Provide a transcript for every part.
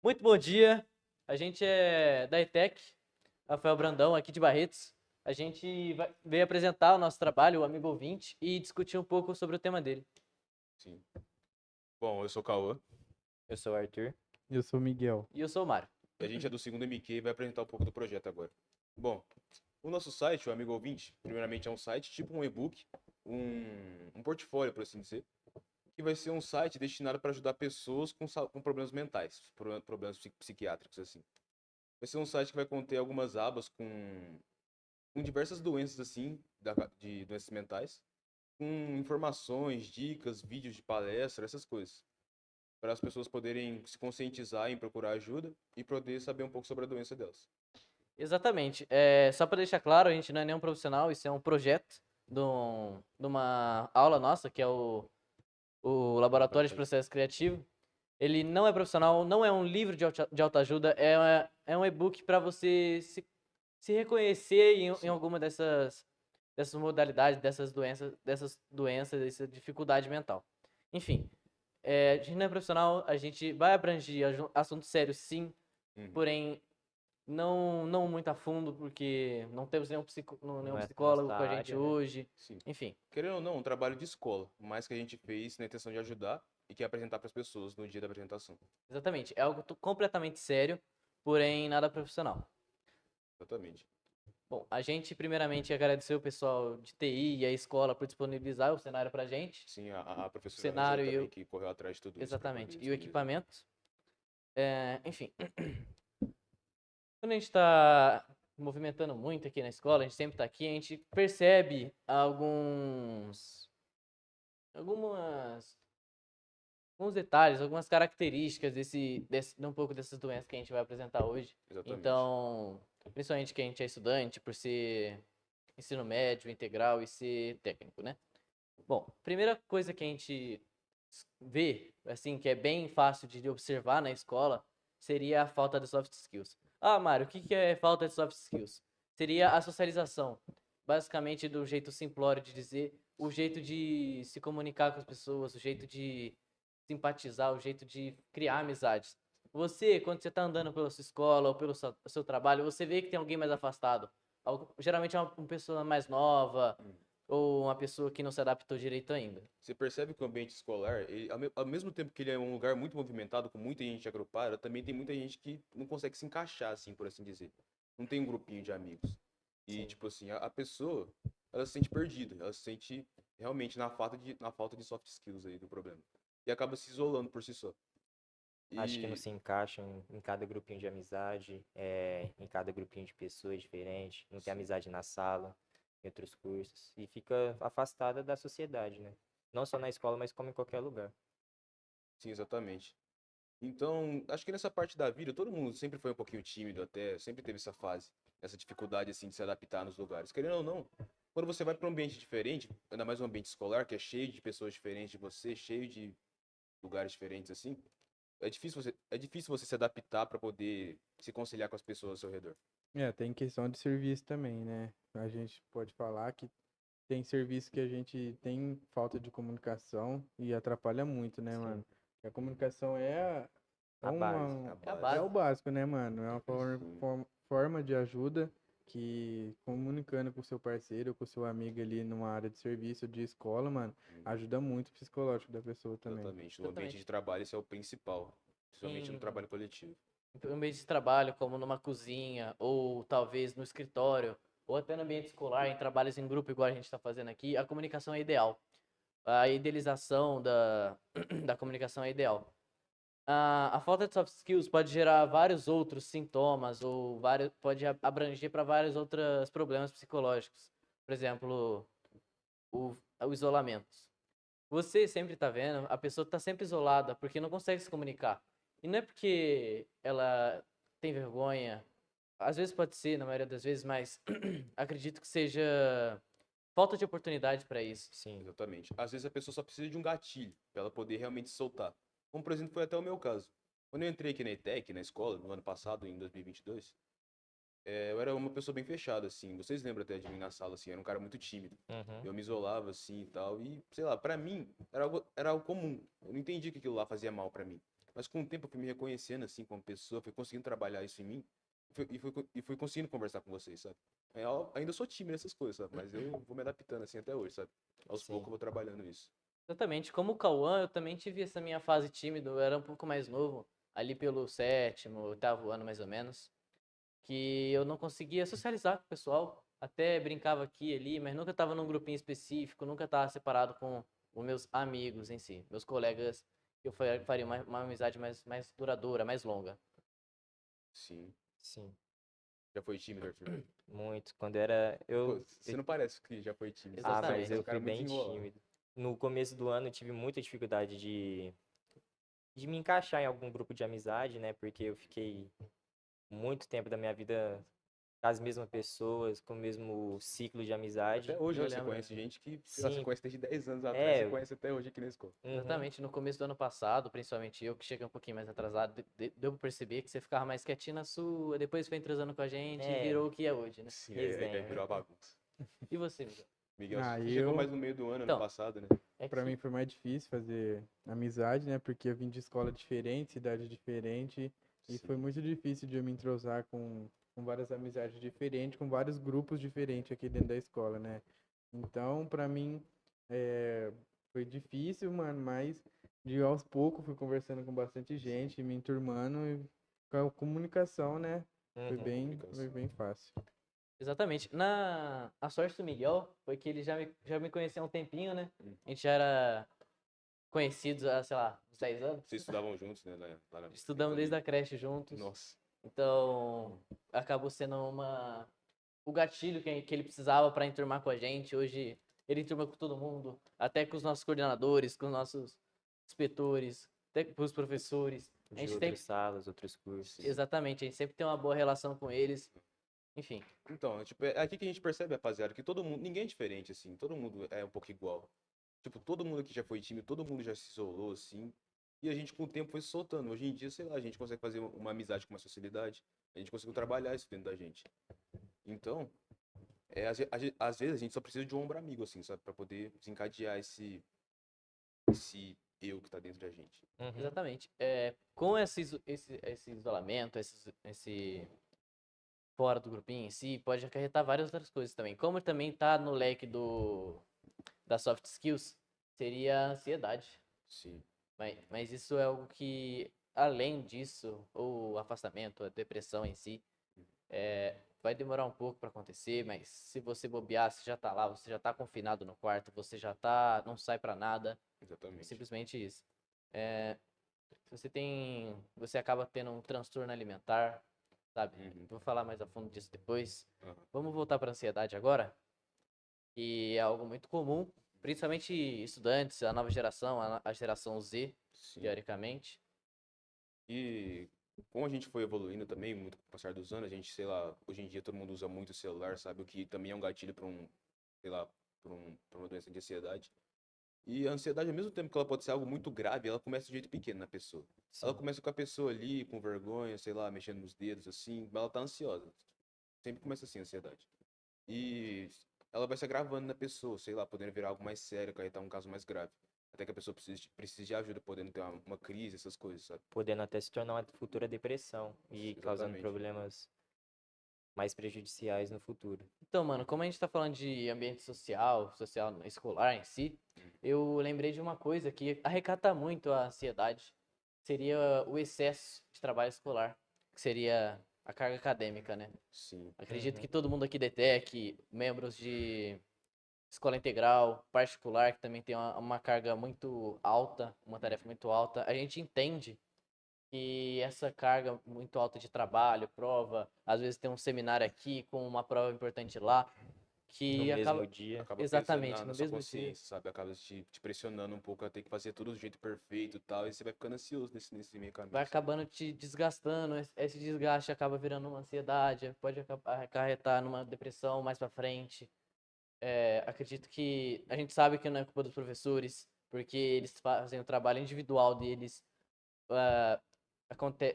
Muito bom dia. A gente é da ETEC, Rafael Brandão, aqui de Barretos. A gente veio apresentar o nosso trabalho, o Amigo Ouvinte, e discutir um pouco sobre o tema dele. Sim. Bom, eu sou o Cauã, Eu sou o Arthur. Eu sou o Miguel. E eu sou o Mário. e a gente é do segundo MQ e vai apresentar um pouco do projeto agora. Bom, o nosso site, o Amigo Ouvinte, primeiramente é um site tipo um e-book, um portfólio, por assim dizer, que vai ser um site destinado para ajudar pessoas com problemas mentais, problemas psiquiátricos, assim. Vai ser um site que vai conter algumas abas com diversas doenças, assim, de doenças mentais, com informações, dicas, vídeos de palestra, essas coisas, para as pessoas poderem se conscientizar em procurar ajuda e poder saber um pouco sobre a doença delas. Exatamente. Só para deixar claro, a gente não é nenhum profissional, isso é um projeto de uma aula nossa, que é o Laboratório de Processo Criativo. Ele não é profissional, não é um livro de autoajuda, é um e-book para você se reconhecer em alguma dessas modalidades, dessas doenças, dessa dificuldade mental. Enfim, a gente não é profissional, a gente vai abranger assuntos sérios, sim, Uhum. porém não muito a fundo, porque não temos nenhum Não é psicólogo nossa com a gente área, né? hoje. Sim. Enfim, Querendo ou não, um trabalho de escola, mas que a gente fez na intenção de ajudar e que apresentar para as pessoas no dia da apresentação. exatamente. É algo completamente sério, porém nada profissional. Exatamente. Bom, a gente primeiramente agradeceu o pessoal de TI e a escola por disponibilizar o cenário pra gente. Sim, a O professora cenário Rosana e também, o, que correu atrás de tudo isso para poder exatamente, e o disponibilizar. equipamento. Enfim, quando a gente está movimentando muito aqui na escola, a gente sempre está aqui, a gente percebe algumas, alguns detalhes, algumas características de um pouco dessas doenças que a gente vai apresentar hoje. Exatamente. Então, principalmente que a gente é estudante, por ser ensino médio, integral e ser técnico, né? Bom, primeira coisa que a gente vê, assim, que é bem fácil de observar na escola, seria a falta de soft skills. Ah, Mário, o que que é falta de soft skills? Seria a socialização. Basicamente, do jeito simplório de dizer, o jeito de se comunicar com as pessoas, o jeito de simpatizar, o jeito de criar amizades. Você, quando você está andando pela sua escola ou pelo seu trabalho, você vê que tem alguém mais afastado. Geralmente é uma pessoa mais nova, ou uma pessoa que não se adaptou direito ainda. Você percebe que o ambiente escolar, ele, ao mesmo tempo que ele é um lugar muito movimentado, com muita gente agrupada, também tem muita gente que não consegue se encaixar, assim, por assim dizer. Não tem um grupinho de amigos. E, Sim. tipo assim, a pessoa, ela se sente perdida, ela se sente realmente na falta de soft skills aí do problema. E acaba se isolando por si só. Acho que não E, se encaixam em cada grupinho de amizade, em cada grupinho de pessoas diferentes, não tem sim, amizade na sala, em outros cursos, e fica afastada da sociedade, né? Não só na escola, mas como em qualquer lugar. sim, exatamente. Então, acho que nessa parte da vida, todo mundo sempre foi um pouquinho tímido até, sempre teve essa fase, essa dificuldade, assim, de se adaptar nos lugares. Querendo ou não, quando você vai para um ambiente diferente, ainda mais um ambiente escolar, que é cheio de pessoas diferentes de você, cheio de lugares diferentes, assim, é difícil você se adaptar para poder se conciliar com as pessoas ao seu redor. Tem questão de serviço também, né? A gente pode falar que tem serviço que a gente tem falta de comunicação e atrapalha muito, né, Sim. mano? E a comunicação é A base. uma, É a é o base. básico, né, mano? É uma Sim, forma de ajuda que comunicando com o seu parceiro, com o seu amigo ali numa área de serviço, de escola, mano, ajuda muito o psicológico da pessoa também. exatamente. No ambiente Exatamente. de trabalho, isso é o principal, principalmente no Em trabalho coletivo. um ambiente de trabalho, como numa cozinha, ou talvez no escritório, ou até no ambiente escolar, em trabalhos em grupo, igual a gente está fazendo aqui, a comunicação é ideal. A idealização da comunicação é ideal. A falta de soft skills pode gerar vários outros sintomas, ou pode abranger para vários outros problemas psicológicos. Por exemplo, o isolamento. Você sempre tá vendo, a pessoa tá sempre isolada porque não consegue se comunicar. E não é porque ela tem vergonha, às vezes pode ser, na maioria das vezes, mas acredito que seja falta de oportunidade para isso. Sim. Exatamente. Às vezes a pessoa só precisa de um gatilho para ela poder realmente soltar. Como, por exemplo, foi até o meu caso. Quando eu entrei aqui na ETEC, na escola, no ano passado, em 2022, eu era uma pessoa bem fechada, assim. Vocês lembram até de mim na sala, assim, eu era um cara muito tímido. Uhum. Eu me isolava, assim, e tal. E, sei lá, pra mim, era algo comum. Eu não entendi que aquilo lá fazia mal pra mim. Mas com o tempo eu fui me reconhecendo, assim, como pessoa, fui conseguindo trabalhar isso em mim e fui conseguindo conversar com vocês, sabe? Eu ainda sou tímido nessas coisas, sabe? Mas eu vou me adaptando, assim, até hoje, sabe? Aos Sim. poucos eu vou trabalhando isso. Exatamente. Como o Cauã, eu também tive essa minha fase tímida, eu era um pouco mais novo, ali pelo 7º, 8º ano mais ou menos, que eu não conseguia socializar com o pessoal. Até brincava aqui e ali, mas nunca estava num grupinho específico, nunca estava separado com os meus amigos em si, meus colegas, que eu faria uma amizade mais duradoura, mais longa. Sim. Sim, Já foi tímido, Arthur? muito. Quando era. Pô, você não parece que já foi tímido. Ah, Exatamente. mas Você é um eu cara fui muito bem desenrolado. tímido. No começo do ano eu tive muita dificuldade de me encaixar em algum grupo de amizade, né? Porque eu fiquei muito tempo da minha vida com as mesmas pessoas, com o mesmo ciclo de amizade. Até hoje, Eu né? Você lembro. conhece gente que, sei lá, você Sim, conhece desde 10 anos atrás, você é. conhece até hoje aqui na escola. Uhum, Exatamente, no começo do ano passado, principalmente eu, que cheguei um pouquinho mais atrasado, deu pra perceber que você ficava mais quietinho na sua, depois foi entrosando com a gente e É. virou o que é hoje, né? Sim, aí resenha. virou a bagunça. E você, Miguel? Miguel, Ah, você chegou eu, mais no meio do ano Então, passado, né? É pra que mim foi mais difícil fazer amizade, né? Porque eu vim de escola diferente, cidade diferente, e foi Sim. muito difícil de eu me entrosar com várias amizades diferentes, com vários grupos diferentes aqui dentro da escola, né? Então, pra mim, foi difícil, mano, mas de aos poucos fui conversando com bastante gente, me enturmando e com a comunicação, né? Foi Uhum. foi bem fácil. Exatamente. A sorte do Miguel foi que ele já me conhecia há um tempinho, né? Hum. A gente já era conhecidos há, sei lá, uns 10 anos. Vocês estudavam juntos, né? Lá na Estudamos desde a creche juntos. Nossa. Então, acabou sendo o gatilho que ele precisava para enturmar com a gente. Hoje, ele enturma com todo mundo, até com os nossos coordenadores, com os nossos inspetores, até com os professores. A De gente outras tem, salas, outros cursos. exatamente, a gente sempre tem uma boa relação com eles. Enfim, Então, tipo, é aqui que a gente percebe, rapaziada, que todo mundo, ninguém é diferente, assim, todo mundo é um pouco igual. Tipo, todo mundo aqui já foi time, todo mundo já se isolou, assim, e a gente com o tempo foi se soltando. Hoje em dia, sei lá, a gente consegue fazer uma amizade com mais facilidade, a gente conseguiu trabalhar isso dentro da gente. Então, às vezes a gente só precisa de um ombro amigo, assim, sabe, pra poder desencadear esse eu que tá dentro da gente. Uhum. exatamente. Com esse isolamento, esse fora do grupinho em si, pode acarretar várias outras coisas também. Como também tá no leque das soft skills, seria a ansiedade. Sim. Mas isso é algo que, além disso, o afastamento, a depressão em si, vai demorar um pouco para acontecer, mas se você bobear, você já tá lá, você já tá confinado no quarto, você já tá, não sai para nada, Exatamente. simplesmente isso. Se você acaba tendo um transtorno alimentar, sabe? Uhum. Vou falar mais a fundo disso depois. Aham. Vamos voltar para ansiedade agora, que é algo muito comum, principalmente estudantes, a nova geração, a geração Z, Sim. teoricamente. E como a gente foi evoluindo também, muito com o passar dos anos, a gente, sei lá, hoje em dia todo mundo usa muito o celular, sabe? O que também é um gatilho para sei lá, pra uma doença de ansiedade. E a ansiedade, ao mesmo tempo que ela pode ser algo muito grave, ela começa de jeito pequeno na pessoa. Ela Sim. começa com a pessoa ali, com vergonha, sei lá, mexendo nos dedos, assim, mas ela tá ansiosa. Sempre começa assim a ansiedade. E ela vai se agravando na pessoa, sei lá, podendo virar algo mais sério, acarretar um caso mais grave. Até que a pessoa precise de ajuda, podendo ter uma crise, essas coisas, sabe? Podendo até se tornar uma futura depressão e causando Exatamente. problemas mais prejudiciais no futuro. Então, mano, como a gente tá falando de ambiente social, social escolar em si, eu lembrei de uma coisa que arrecata muito a ansiedade. Seria o excesso de trabalho escolar, que seria a carga acadêmica, né? Sim. Acredito Uhum. que todo mundo aqui da ETEC, membros de escola integral, particular, que também tem uma carga muito alta, uma tarefa muito alta, a gente entende que essa carga muito alta de trabalho, prova, às vezes tem um seminário aqui com uma prova importante lá, No que mesmo acaba dia. Acaba pesando exatamente na no sua mesmo dia, consciência, sabe? Acaba te pressionando um pouco a ter que fazer tudo do jeito perfeito e tal, e você vai ficando ansioso nesse meio caminho, vai sabe? acabando te desgastando, esse desgaste acaba virando uma ansiedade, pode acarretar numa depressão mais pra frente. Acredito que a gente sabe que não é culpa dos professores, porque eles fazem o trabalho individual deles,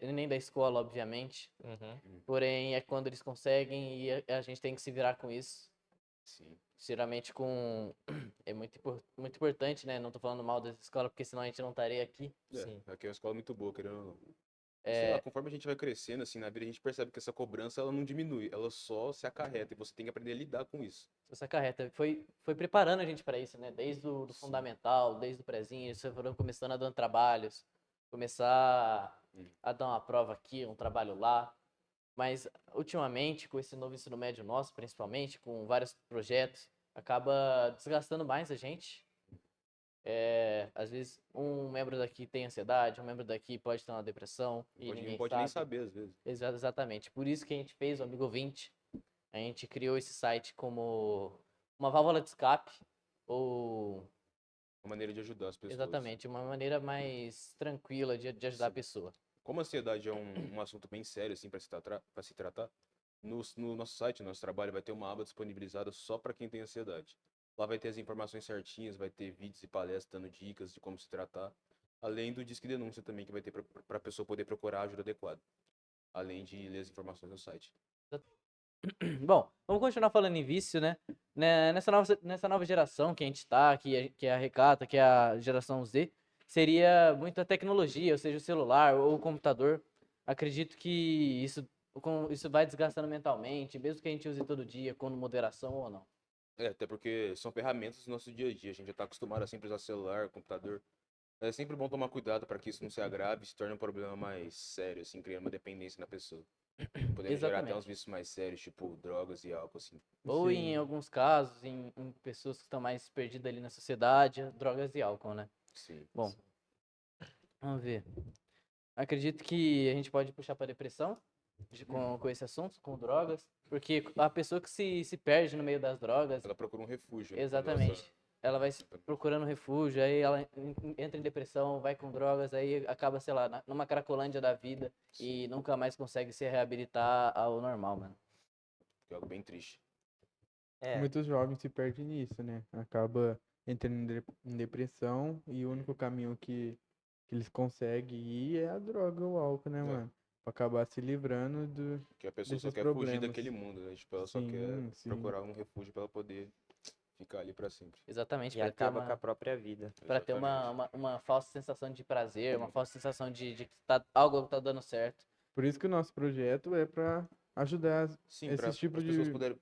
nem da escola, obviamente. Uhum. Porém, é quando eles conseguem e a gente tem que se virar com isso. Sim. Geralmente é muito importante, né? Não tô falando mal dessa escola, porque senão a gente não estaria aqui. Sim. Aqui é uma escola muito boa, querendo ou não. E É, sei lá, conforme a gente vai crescendo, assim, na vida, a gente percebe que essa cobrança, ela não diminui, ela só se acarreta e você tem que aprender a lidar com isso. essa carreta foi preparando a gente para isso, né? Desde o do Sim. fundamental, desde o prezinho, eles foram começando a dar trabalhos, começar a dar uma prova aqui, um trabalho lá. Mas ultimamente, com esse novo ensino médio nosso, principalmente, com vários projetos, acaba desgastando mais a gente. Às vezes um membro daqui tem ansiedade, um membro daqui pode ter uma depressão e Não ninguém pode nem sabe. saber, às vezes. Exatamente. Por isso que a gente fez o Amigo 20. A gente criou esse site como uma válvula de escape ou Uma maneira de ajudar as pessoas. exatamente uma maneira mais tranquila de ajudar a Sim. pessoa. Como a ansiedade é um assunto bem sério, assim, para se tratar, no nosso site, no nosso trabalho, vai ter uma aba disponibilizada só para quem tem ansiedade. Lá vai ter as informações certinhas, vai ter vídeos e palestras dando dicas de como se tratar, além do Disque Denúncia também, que vai ter para a pessoa poder procurar a ajuda adequada, além de ler as informações no site. Bom, vamos continuar falando em vício, né? Nessa nova geração que a gente tá, que é a Recata, que é a geração Z, seria muito a tecnologia, ou seja, o celular ou o computador. Acredito que isso vai desgastando mentalmente, mesmo que a gente use todo dia, com moderação ou não. Até porque são ferramentas do nosso dia a dia, a gente já está acostumado a sempre usar celular, computador. É sempre bom tomar cuidado para que isso não se agrave e se torne um problema mais sério, assim, criando uma dependência na pessoa. Podendo gerar até uns Exatamente. vícios mais sérios, tipo drogas e álcool, assim. Ou em Sim. alguns casos, em pessoas que estão mais perdidas ali na sociedade, drogas e álcool, né? Sim. Bom, vamos ver. Acredito que a gente pode puxar para depressão com esse assunto, com drogas, porque a pessoa que se perde no meio das drogas, Ela procura um refúgio, né? exatamente, ela vai procurando refúgio, aí ela entra em depressão, vai com drogas, aí acaba, sei lá, numa cracolândia da vida e nunca mais consegue se reabilitar ao normal, mano. Que é algo bem triste. É, Muitos jovens se perdem nisso, né? Acaba entrando em depressão e o único caminho que eles conseguem ir é a droga ou o álcool, né, É. mano? Pra acabar se livrando Que a pessoa só desses quer fugir problemas. daquele mundo, né? Tipo, ela só quer Sim, sim. procurar um refúgio para ela poder ficar ali para sempre. Exatamente, e acaba com a própria vida. para ter Exatamente. uma falsa sensação de prazer, uma falsa sensação de que algo tá dando certo. Por isso que o nosso projeto é pra ajudar Sim, para esses tipos as pessoas de puderem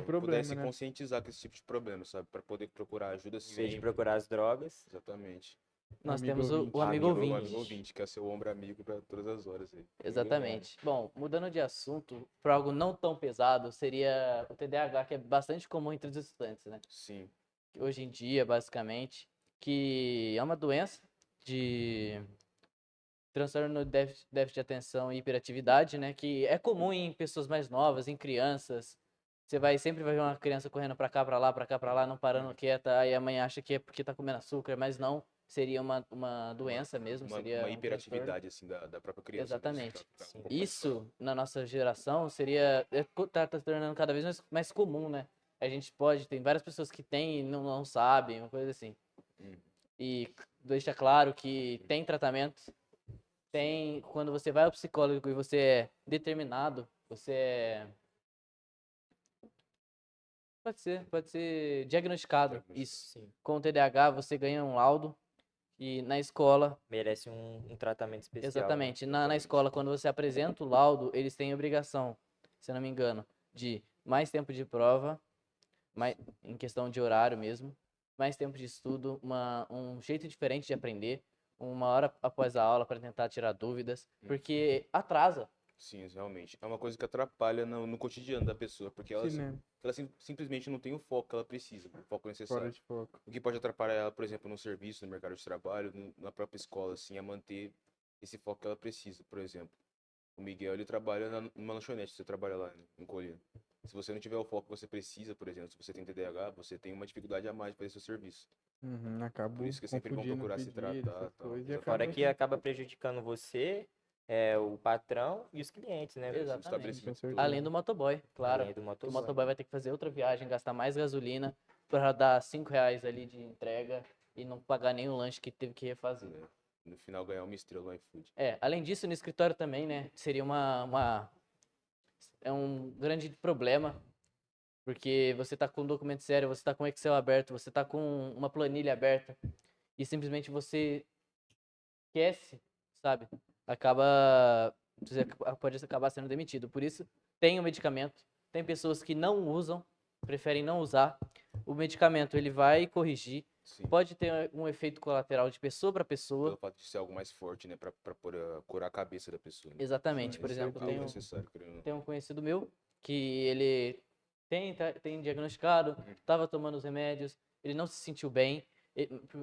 problema, se né? conscientizar com esse tipo de problema, sabe? Para poder procurar ajuda Em vez de sempre. procurar as drogas, Exatamente. Nós Amigo temos ouvinte. o amigo O ouvinte. amigo ouvinte, que é seu ombro amigo para todas as horas aí. Exatamente. Bom, mudando de assunto, para algo não tão pesado, seria o TDAH, que é bastante comum entre os estudantes, né? Sim. Hoje em dia, basicamente, que é uma doença de transtorno de déficit de atenção e hiperatividade, né? Que é comum em pessoas mais novas, em crianças. Você sempre vai ver uma criança correndo pra cá, pra lá, não parando quieta, aí a mãe acha que é porque tá comendo açúcar, mas não, seria uma doença mesmo, seria Uma um transtorno. hiperatividade, assim, da própria criança. Exatamente. Tá um Sim. pouco mais Isso, na nossa geração, tá se tornando cada vez mais comum, né? A gente tem várias pessoas que têm e não sabem, uma coisa assim. Hum. E deixa claro que tem tratamento, quando você vai ao psicólogo e você é determinado, você é, pode ser diagnosticado, isso. sim, Com o TDAH, você ganha um laudo e na escola, merece um tratamento especial. Né? exatamente, na Exatamente. escola, quando você apresenta o laudo, eles têm obrigação, se eu não me engano, de mais tempo de prova, em questão de horário mesmo, mais tempo de estudo, um jeito diferente de aprender, uma hora após a aula para tentar tirar dúvidas, porque atrasa. Sim, realmente. É uma coisa que atrapalha no cotidiano da pessoa, porque ela, Sim, né? ela simplesmente não tem o foco que ela precisa, o foco Fora necessário. de foco. O que pode atrapalhar ela, por exemplo, no serviço, no mercado de trabalho, na própria escola, assim, a manter esse foco que ela precisa. Por exemplo, o Miguel, ele trabalha numa lanchonete, você trabalha lá em Colina. Se você não tiver o foco que você precisa, por exemplo, se você tem TDAH, você tem uma dificuldade a mais de fazer seu serviço. Uhum, Por acabo isso que é sempre bom confundindo procurar se pedido, tratar, essas tal. coisas, e Exatamente. Fora acaba que acaba prejudicando você, o patrão e os clientes, né? Os Exatamente. estabelecimentos Com todos. certeza. Além do motoboy, claro. Além do Que o motoboy. motoboy vai ter que fazer outra viagem, gastar mais gasolina para dar R$ 5 ali de entrega e não pagar nem o lanche que teve que refazer. No final, ganhar uma estrela no iFood. Além disso, no escritório também, né, seria é um grande problema Porque você tá com um documento sério, você tá com um Excel aberto, você tá com uma planilha aberta e simplesmente você esquece, sabe? Você pode acabar sendo demitido. Por isso, tem o medicamento. Tem pessoas que não usam, preferem não usar. O medicamento, ele vai corrigir. Sim. Pode ter um efeito colateral de pessoa para pessoa. Pelo fato de ser algo mais forte, né? Pra curar a cabeça da pessoa. Né? Exatamente. Sim, Por com exemplo, Algo certeza. necessário, querendo ou não. tem um conhecido meu que ele tem diagnosticado, estava tomando os remédios, ele não se sentiu bem,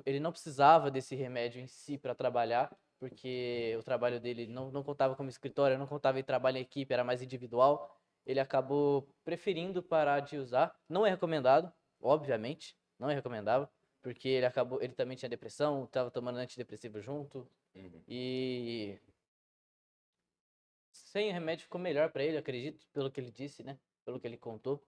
ele não precisava desse remédio em si para trabalhar, porque o trabalho dele não contava como escritório, não contava em trabalho em equipe, era mais individual. Ele acabou preferindo parar de usar. Não é recomendado, obviamente, não é recomendável, porque ele também tinha depressão, estava tomando antidepressivo junto Uhum. e sem o remédio ficou melhor pra ele, acredito, pelo que ele disse, né? Pelo que ele contou.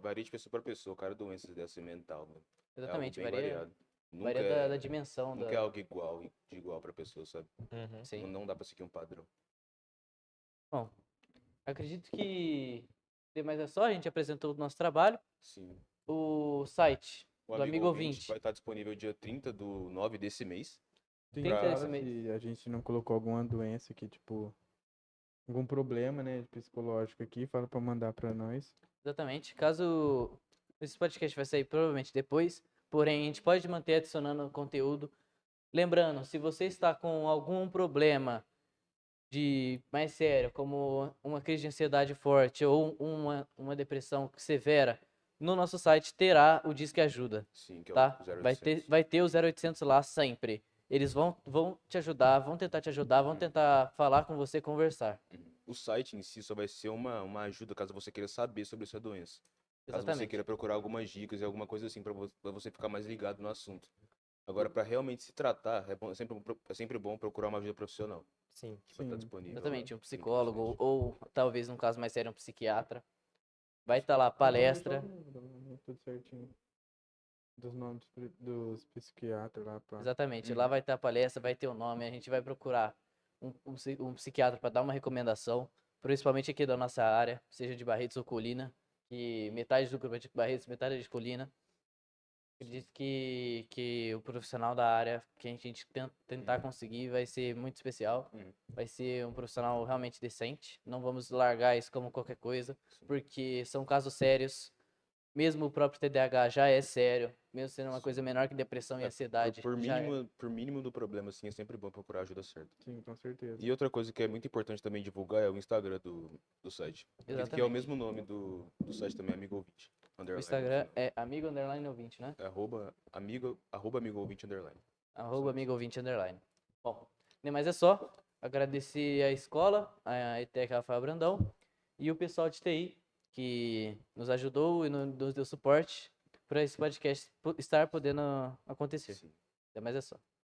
Varia de pessoa pra pessoa, cara, doenças dessa mental, mano. É algo Exatamente, bem variado. Nunca varia da é, dimensão nunca é algo igual, de igual pra pessoa, sabe? Uhum. Sim. Não dá pra seguir um padrão. Bom, acredito que demais é só, a gente apresentou o nosso trabalho, Sim. o site O do amigo ouvinte. vai estar disponível dia 30/9 desse mês. 30 Fala desse mês. se a gente não colocou alguma doença aqui, tipo, algum problema, né, psicológico aqui, fala pra mandar pra nós. Exatamente. Caso esse podcast vai sair provavelmente depois, porém a gente pode manter adicionando conteúdo. Lembrando, se você está com algum problema de mais sério, como uma crise de ansiedade forte ou uma depressão severa, no nosso site terá o Disque Ajuda, Sim, que é o tá? 0800. Vai ter o 0800 lá sempre. Eles vão te ajudar, vão tentar te ajudar, vão tentar falar com você, conversar. Uhum. O site em si só vai ser uma ajuda caso você queira saber sobre essa doença. Caso você Exatamente. queira procurar algumas dicas e alguma coisa assim pra você ficar mais ligado no assunto. Agora, pra realmente se tratar, é sempre bom procurar uma ajuda profissional, Sim. que vai estar Sim. disponível lá Exatamente, um na psicólogo internet. ou talvez num caso mais sério um psiquiatra. Vai estar lá Então, palestra. deixa eu ver tudo certinho. Dos nomes dos psiquiatras lá, pá. Exatamente, Uhum. lá vai estar a palestra, vai ter o nome, a gente vai procurar um psiquiatra para dar uma recomendação, principalmente aqui da nossa área, seja de Barretos ou Colina, que metade do grupo é de Barretos, metade é de Colina. Acredito que o profissional da área que a gente tentar conseguir vai ser muito especial, Uhum. vai ser um profissional realmente decente, não vamos largar isso como qualquer coisa, porque são casos sérios. Mesmo o próprio TDAH já é sério, mesmo sendo uma coisa menor que depressão e ansiedade, já é. Por mínimo do problema, assim, é sempre bom procurar a ajuda certa. Sim, com certeza. E outra coisa que é muito importante também divulgar é o Instagram do site. Que é o Exatamente. mesmo nome do site também, Amigo Ouvinte. O Underline no Instagram final. é amigo_ouvinte, né? É arroba amigo ouvinte underline. @amigo_ouvinte_. Bom, nem mais é só. Agradecer a escola, a ETEC Rafael Brandão e o pessoal de TI que nos ajudou e nos deu suporte para esse podcast estar podendo acontecer. Sim. Nem mais é só.